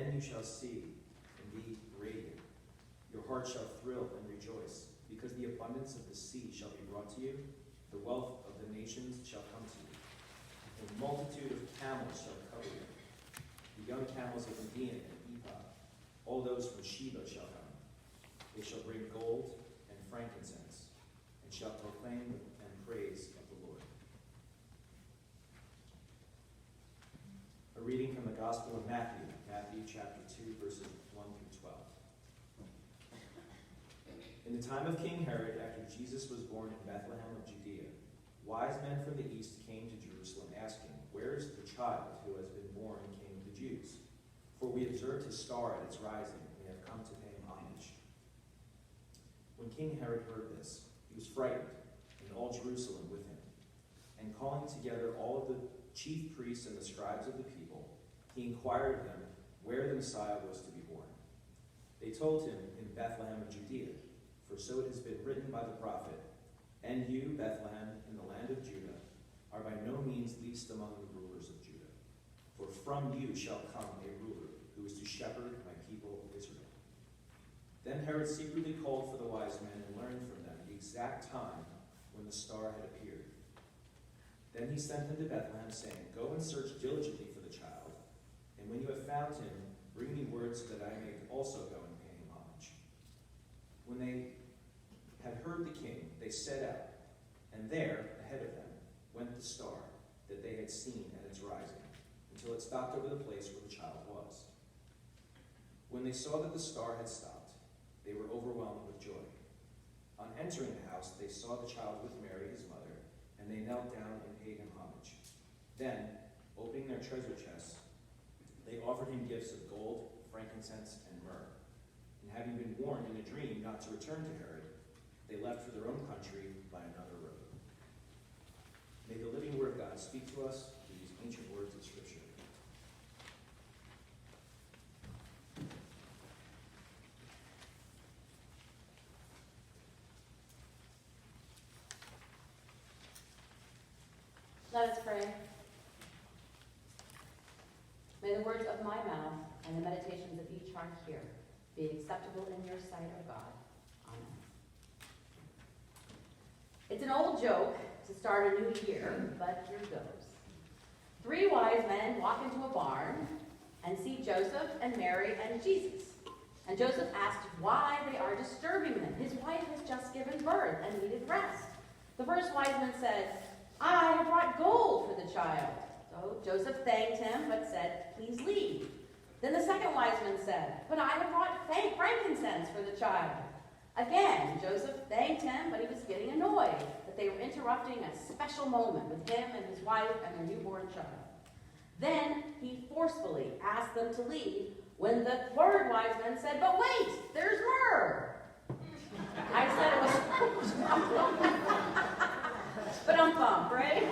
Then you shall see and be radiant. Your heart shall thrill and rejoice, because the abundance of the sea shall be brought to you. The wealth of the nations shall come to you. A multitude of camels shall cover you. The young camels of Median and Ephah, all those from Sheba shall come. They shall bring gold and frankincense, and shall proclaim and praise of the Lord. A reading from the Gospel of Matthew, Matthew chapter 2, verses 1 through 12. In the time of King Herod, after Jesus was born in Bethlehem of Judea, wise men from the east came to Jerusalem, asking, "Where is the child who has been born King of the Jews? For we observed his star at its rising, and we have come to pay him homage." When King Herod heard this, he was frightened, and all Jerusalem with him. And calling together all of the chief priests and the scribes of the people, he inquired of them where the Messiah was to be born. They told him, "In Bethlehem of Judea, for so it has been written by the prophet, 'And you, Bethlehem, in the land of Judah, are by no means least among the rulers of Judah. For from you shall come a ruler who is to shepherd my people Israel.'" Then Herod secretly called for the wise men and learned from them the exact time when the star had appeared. Then he sent them to Bethlehem, saying, "Go and search diligently for the child, and when you have found him, bring me word so that I may also go and pay him homage." When they had heard the king, they set out, and there, ahead of them, went the star that they had seen at its rising, until it stopped over the place where the child was. When they saw that the star had stopped, they were overwhelmed with joy. On entering the house, they saw the child with Mary, his mother, and they knelt down and paid him homage. Then, opening their treasure chests, they offered him gifts of gold, frankincense, and myrrh. And having been warned in a dream not to return to Herod, they left for their own country by another road. May the living word of God speak to us through these ancient words of Scripture. Let us pray. May the words of my mouth and the meditations of each heart here be acceptable in your sight, O God. Amen. It's an old joke to start a new year, but here goes. 3 wise men walk into a barn and see Joseph and Mary and Jesus. And Joseph asks why they are disturbing them. His wife has just given birth and needed rest. The first wise man said, "I have brought gold for the child." So Joseph thanked him, but said, "Please leave." Then the second wise man said, "But I have brought frankincense for the child." Again, Joseph thanked him, but he was getting annoyed that they were interrupting a special moment with him and his wife and their newborn child. Then he forcefully asked them to leave when the third wise man said, "But wait, there's myrrh." I said it was... But I'm bummed, right?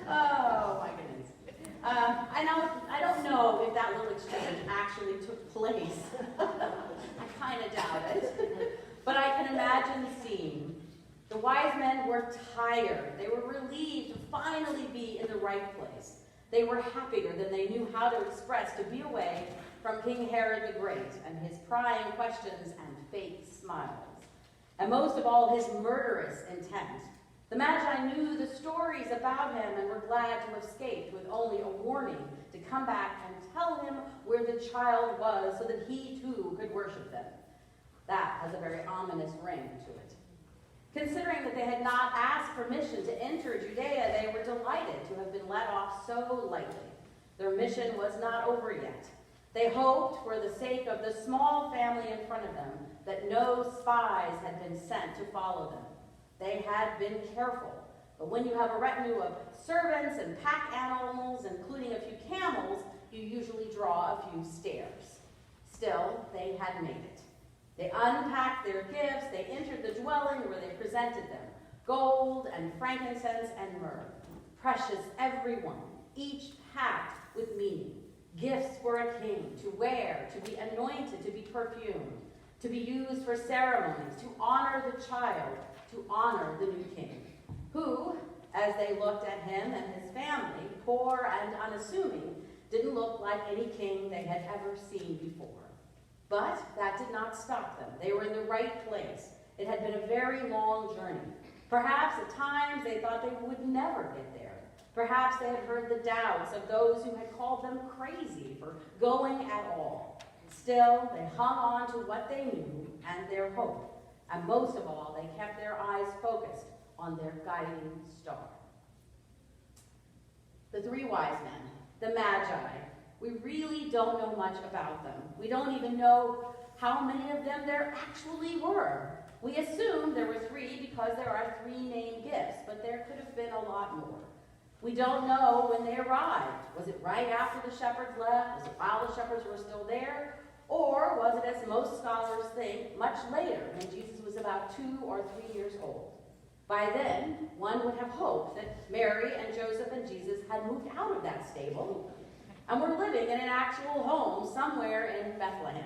Oh, my goodness. I don't know if that little exchange actually took place. I kind of doubt it. But I can imagine the scene. The wise men were tired. They were relieved to finally be in the right place. They were happier than they knew how to express to be away from King Herod the Great and his prying questions and fake smiles. And most of all, his murderous intent. The Magi knew the stories about him and were glad to have escaped with only a warning to come back and tell him where the child was so that he too could worship them. That has a very ominous ring to it. Considering that they had not asked permission to enter Judea, they were delighted to have been let off so lightly. Their mission was not over yet. They hoped, for the sake of the small family in front of them, that no spies had been sent to follow them. They had been careful, but when you have a retinue of servants and pack animals, including a few camels, you usually draw a few stares. Still, they had made it. They unpacked their gifts, they entered the dwelling where they presented them, gold and frankincense and myrrh, precious every one, each packed with meaning, gifts for a king, to wear, to be anointed, to be perfumed, to be used for ceremonies, to honor the child, to honor the new king, who, as they looked at him and his family, poor and unassuming, didn't look like unlike any king they had ever seen before. But that did not stop them. They were in the right place. It had been a very long journey. Perhaps at times they thought they would never get there. Perhaps they had heard the doubts of those who had called them crazy for going at all. Still, they hung on to what they knew and their hope. And most of all, they kept their eyes focused on their guiding star. The three wise men, the Magi, we really don't know much about them. We don't even know how many of them there actually were. We assume there were three because there are three named gifts, but there could have been a lot more. We don't know when they arrived. Was it right after the shepherds left? Was it while the shepherds were still there? Or was it, as most scholars think, much later, when Jesus was about 2 or 3 years old? By then, one would have hoped that Mary and Joseph and Jesus had moved out of that stable and were living in an actual home somewhere in Bethlehem.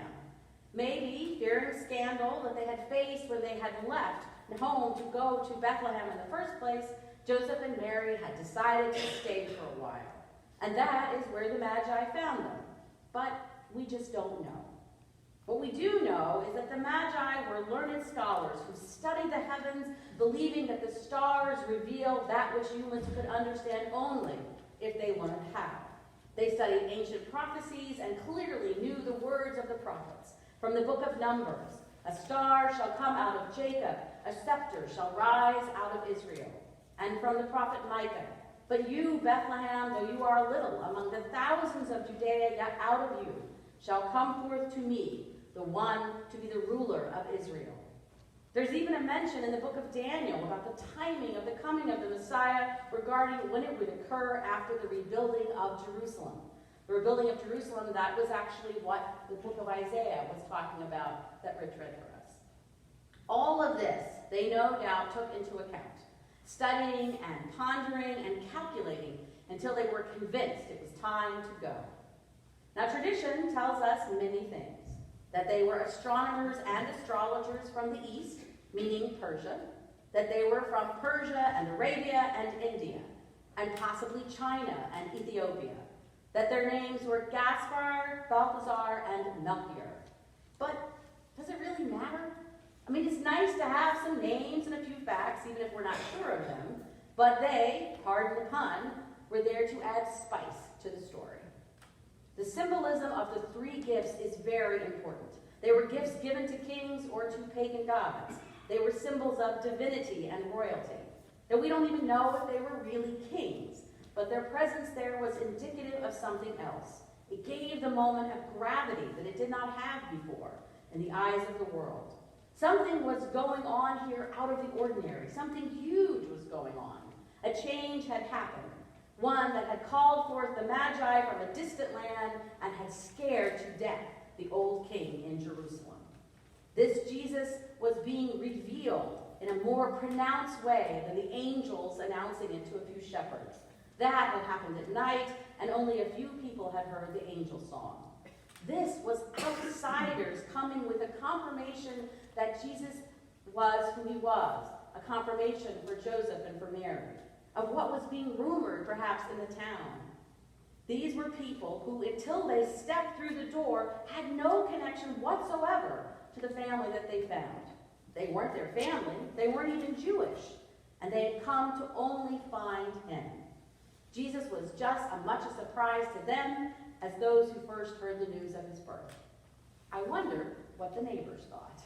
Maybe, fearing scandal that they had faced when they had left home to go to Bethlehem in the first place, Joseph and Mary had decided to stay for a while. And that is where the Magi found them. But we just don't know. What we do know is that the Magi were learned scholars who studied the heavens, believing that the stars revealed that which humans could understand only if they learned how. They studied ancient prophecies and clearly knew the words of the prophets. From the book of Numbers, a star shall come out of Jacob, a scepter shall rise out of Israel. And from the prophet Micah, but you, Bethlehem, though you are little, among the thousands of Judea, yet out of you shall come forth to me the one to be the ruler of Israel. There's even a mention in the book of Daniel about the timing of the coming of the Messiah regarding when it would occur after the rebuilding of Jerusalem. The rebuilding of Jerusalem, that was actually what the book of Isaiah was talking about that Rich read for us. All of this, they no doubt took into account, studying and pondering and calculating until they were convinced it was time to go. Now, tradition tells us many things. That they were astronomers and astrologers from the east, meaning Persia, that they were from Persia and Arabia and India, and possibly China and Ethiopia, that their names were Gaspar, Balthazar, and Melchior. But does it really matter? I mean, it's nice to have some names and a few facts, even if we're not sure of them, but they, pardon the pun, were there to add spice to the story. The symbolism of the three gifts is very important. They were gifts given to kings or to pagan gods. They were symbols of divinity and royalty. Now, we don't even know if they were really kings, but their presence there was indicative of something else. It gave the moment a gravity that it did not have before in the eyes of the world. Something was going on here out of the ordinary. Something huge was going on. A change had happened. One that had called forth the Magi from a distant land and had scared to death the old king in Jerusalem. This Jesus was being revealed in a more pronounced way than the angels announcing it to a few shepherds. That had happened at night, and only a few people had heard the angel song. This was outsiders coming with a confirmation that Jesus was who he was, a confirmation for Joseph and for Mary, of what was being rumored perhaps in the town. These were people who, until they stepped through the door, had no connection whatsoever to the family that they found. They weren't their family, they weren't even Jewish, and they had come to only find him. Jesus was just as much a surprise to them as those who first heard the news of his birth. I wonder what the neighbors thought.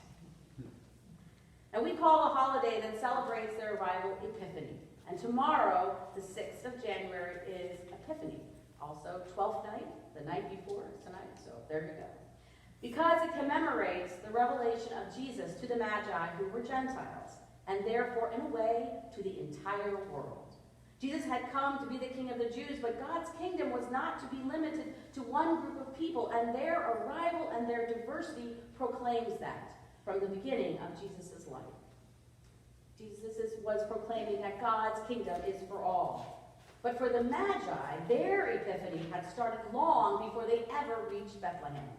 And we call a holiday that celebrates their arrival Epiphany. And tomorrow, the 6th of January, is Epiphany. Also, 12th night, the night before tonight, so there you go. Because it commemorates the revelation of Jesus to the Magi who were Gentiles, and therefore, in a way, to the entire world. Jesus had come to be the King of the Jews, but God's kingdom was not to be limited to one group of people, and their arrival and their diversity proclaims that from the beginning of Jesus' life. Jesus was proclaiming that God's kingdom is for all. But for the Magi, their epiphany had started long before they ever reached Bethlehem.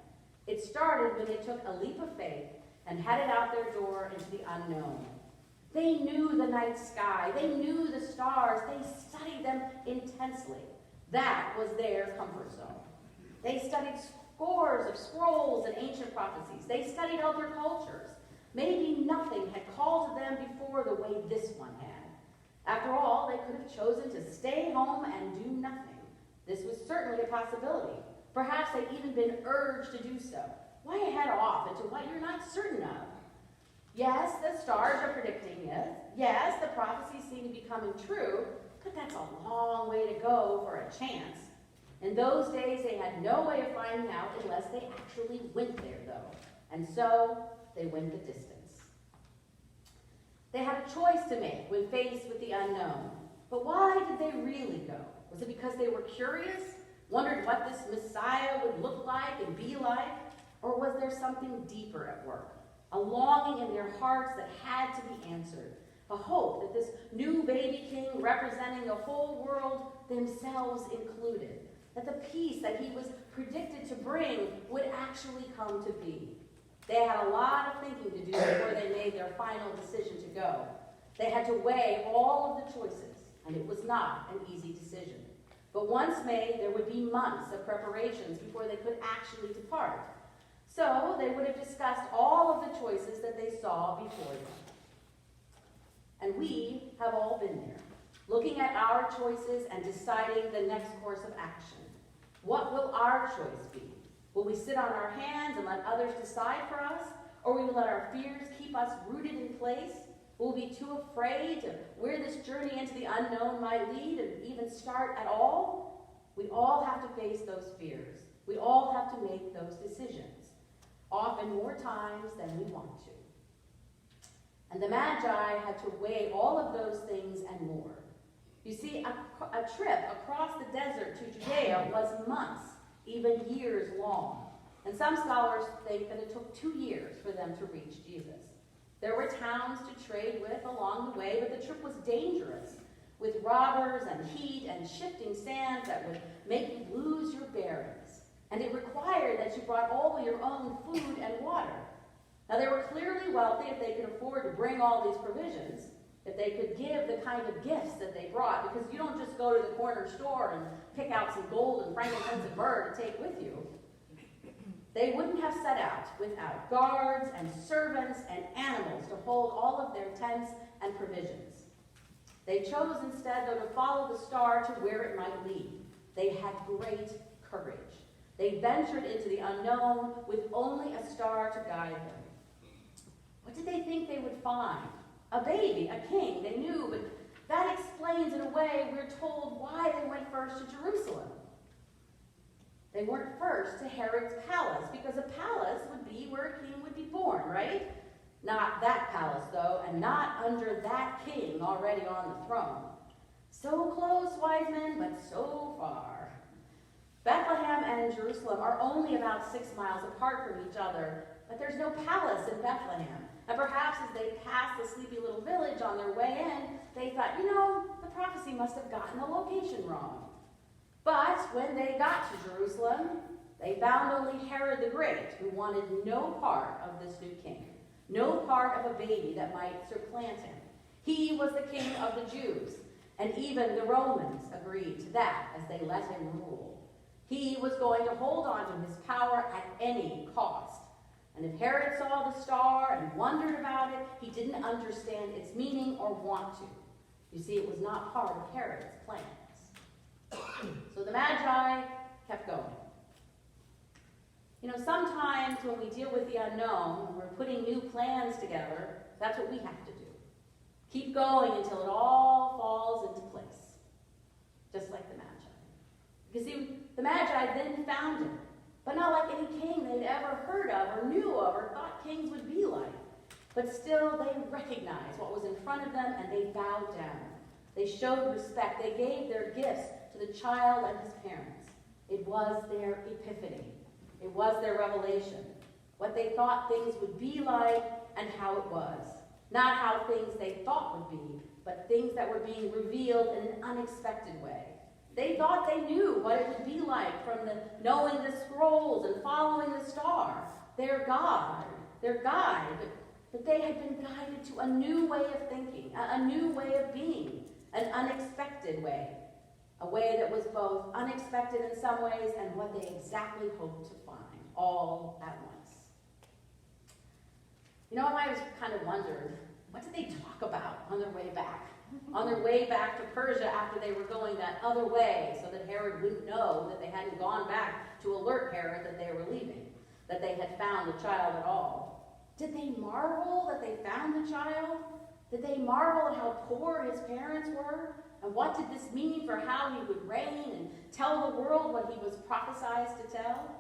It started when they took a leap of faith and headed out their door into the unknown. They knew the night sky. They knew the stars. They studied them intensely. That was their comfort zone. They studied scores of scrolls and ancient prophecies. They studied other cultures. Maybe nothing had called to them before the way this one had. After all, they could have chosen to stay home and do nothing. This was certainly a possibility. Perhaps they'd even been urged to do so. Why head off into what you're not certain of? Yes, the stars are predicting it. Yes, the prophecies seem to be coming true, but that's a long way to go for a chance. In those days, they had no way of finding out unless they actually went there, though. And so, they went the distance. They had a choice to make when faced with the unknown. But why did they really go? Was it because they were curious, wondered what this Messiah would look like and be like? Or was there something deeper at work? A longing in their hearts that had to be answered. A hope that this new baby king representing the whole world, themselves included, that the peace that he was predicted to bring would actually come to be. They had a lot of thinking to do before they made their final decision to go. They had to weigh all of the choices, and it was not an easy decision. But once made, there would be months of preparations before they could actually depart. So they would have discussed all of the choices that they saw before them. And we have all been there, looking at our choices and deciding the next course of action. What will our choice be? Will we sit on our hands and let others decide for us? Or will we let our fears keep us rooted in place? Will we be too afraid of where this journey into the unknown might lead and even start at all? We all have to face those fears. We all have to make those decisions, often more times than we want to. And the Magi had to weigh all of those things and more. You see, a trip across the desert to Judea was months, even years long. And some scholars think that it took 2 years for them to reach Jesus. There were towns to trade with along the way, but the trip was dangerous, with robbers and heat and shifting sands that would make you lose your bearings. And it required that you brought all your own food and water. Now, they were clearly wealthy if they could afford to bring all these provisions, if they could give the kind of gifts that they brought, because you don't just go to the corner store and pick out some gold and frankincense and myrrh to take with you. They wouldn't have set out without guards and servants and animals to hold all of their tents and provisions. They chose instead, though, to follow the star to where it might lead. They had great courage. They ventured into the unknown with only a star to guide them. What did they think they would find? A baby, a king, they knew, but that explains in a way, we're told, why they went first to Jerusalem. They weren't first to Herod's palace, because a palace would be where a king would be born, right? Not that palace, though, and not under that king already on the throne. So close, wise men, but so far. Bethlehem and Jerusalem are only about 6 miles apart from each other, but there's no palace in Bethlehem. And perhaps as they passed the sleepy little village on their way in, they thought, the prophecy must have gotten the location wrong. But when they got to Jerusalem, they found only Herod the Great, who wanted no part of this new king, no part of a baby that might supplant him. He was the king of the Jews, and even the Romans agreed to that as they let him rule. He was going to hold on to his power at any cost. And if Herod saw the star and wondered about it, he didn't understand its meaning or want to. You see, it was not part of Herod's plans. So the Magi kept going. Sometimes when we deal with the unknown, when we're putting new plans together, that's what we have to do. Keep going until it all falls into place. Just like the Magi. Because see, the Magi then found him. But not like any king they'd ever heard of or knew of or thought kings would be like. But still, they recognized what was in front of them and they bowed down. They showed respect. They gave their gifts to the child and his parents. It was their epiphany. It was their revelation. What they thought things would be like and how it was. Not how things they thought would be, but things that were being revealed in an unexpected way. They thought they knew what it would be like from knowing the scrolls and following the star, their God, their guide. But they had been guided to a new way of thinking, a new way of being, an unexpected way. a way that was both unexpected in some ways and what they exactly hoped to find, all at once. You know, I always kind of wondered, what did they talk about on their way back? On their way back to Persia after they were going that other way, so that Herod wouldn't know that they hadn't gone back to alert Herod that they were leaving, that they had found the child at all. Did they marvel that they found the child? Did they marvel at how poor his parents were? And what did this mean for how he would reign and tell the world what he was prophesied to tell?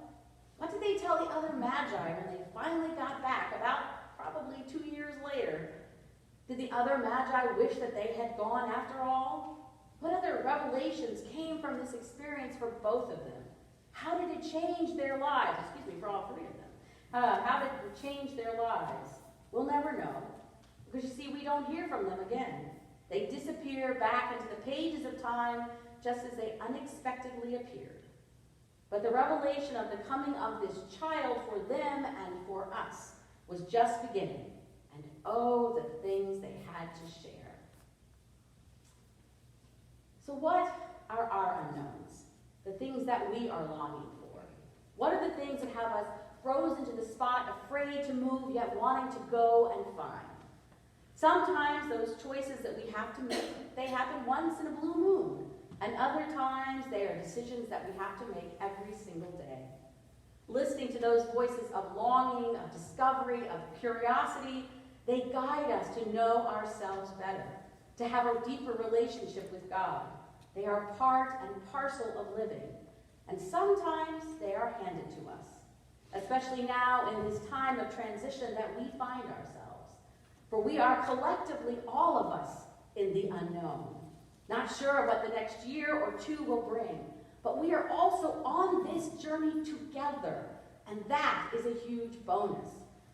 What did they tell the other magi when they finally got back, about probably 2 years later? Did the other magi wish that they had gone after all? What other revelations came from this experience for both of them? How did it change their lives? Excuse me, for all three of them. How did it change their lives? We'll never know. Because you see, we don't hear from them again. They disappear back into the pages of time just as they unexpectedly appeared. But the revelation of the coming of this child for them and for us was just beginning. And oh, the things they had to share. So what are our unknowns? The things that we are longing for? What are the things that have us frozen to the spot, afraid to move, yet wanting to go and find? Sometimes those choices that we have to make, they happen once in a blue moon. And other times they are decisions that we have to make every single day. Listening to those voices of longing, of discovery, of curiosity, they guide us to know ourselves better, to have a deeper relationship with God. They are part and parcel of living. And sometimes they are handed to us, especially now in this time of transition that we find ourselves. For we are collectively, all of us, in the unknown. Not sure what the next year or two will bring, but we are also on this journey together, and that is a huge bonus.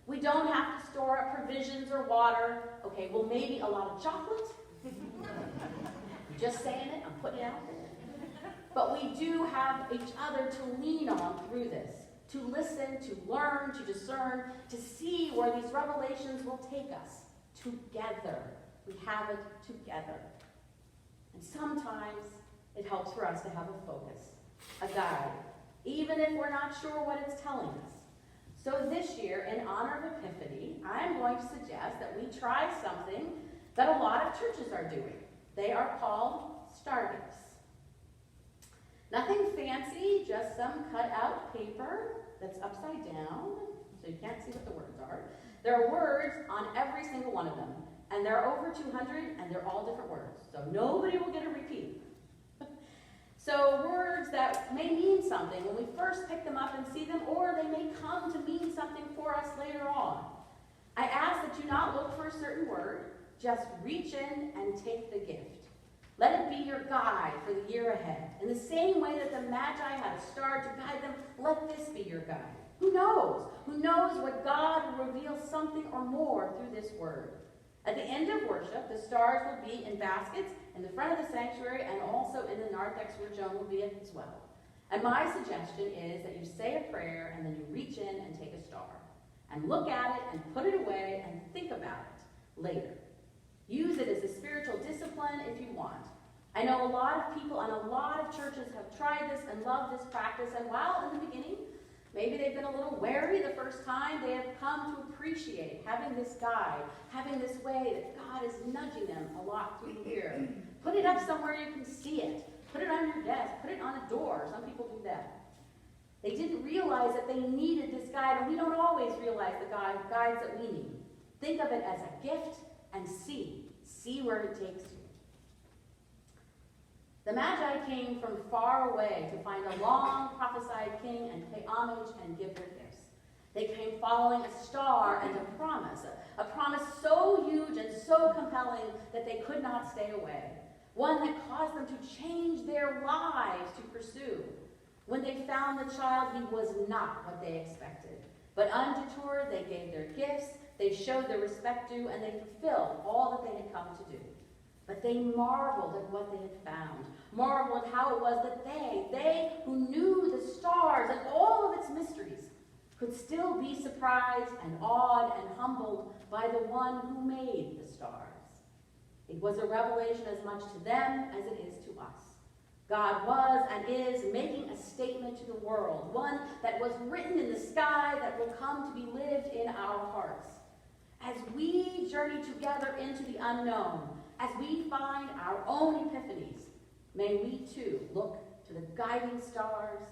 We don't have to store up provisions or water. Okay, well, maybe a lot of chocolate. I'm just saying it, I'm putting it out there. But we do have each other to lean on through this, to listen, to learn, to discern, to see where these revelations will take us together. We have it together. And sometimes it helps for us to have a focus, a guide, even if we're not sure what it's telling us. So this year, in honor of Epiphany, I'm going to suggest that we try something that a lot of churches are doing. They are called star gifts. Nothing fancy, just some cut-out paper that's upside down, so you can't see what the words are. There are words on every single one of them, and there are over 200, and they're all different words, so nobody will get a repeat. So words that may mean something when we first pick them up and see them, or they may come to mean something for us later on. I ask that you not look for a certain word, just reach in and take the gift. Let it be your guide for the year ahead. In the same way that the Magi had a star to guide them, let this be your guide. Who knows? Who knows what God will reveal something or more through this word? At the end of worship, the stars will be in baskets in the front of the sanctuary and also in the narthex where Joan will be as well. And my suggestion is that you say a prayer and then you reach in and take a star. And look at it and put it away and think about it later. Use it as a spiritual discipline if you want. I know a lot of people and a lot of churches have tried this and love this practice, and while in the beginning, maybe they've been a little wary the first time, they have come to appreciate having this guide, having this way that God is nudging them a lot through the year. Put it up somewhere you can see it. Put it on your desk. Put it on a door. Some people do that. They didn't realize that they needed this guide, and we don't always realize the guides that we need. Think of it as a gift and see where it takes you. The Magi came from far away to find a long prophesied king and pay homage and give their gifts. They came following a star and a promise so huge and so compelling that they could not stay away. One that caused them to change their lives to pursue. When they found the child, he was not what they expected. But undeterred, they gave their gifts, they showed their respect due, and they fulfilled all that they had come to do. But they marveled at what they had found, marveled at how it was that they who knew the stars and all of its mysteries, could still be surprised and awed and humbled by the one who made the stars. It was a revelation as much to them as it is to us. God was and is making a statement to the world, one that was written in the sky that will come to be lived in our hearts. As we journey together into the unknown, as we find our own epiphanies, may we too look to the guiding stars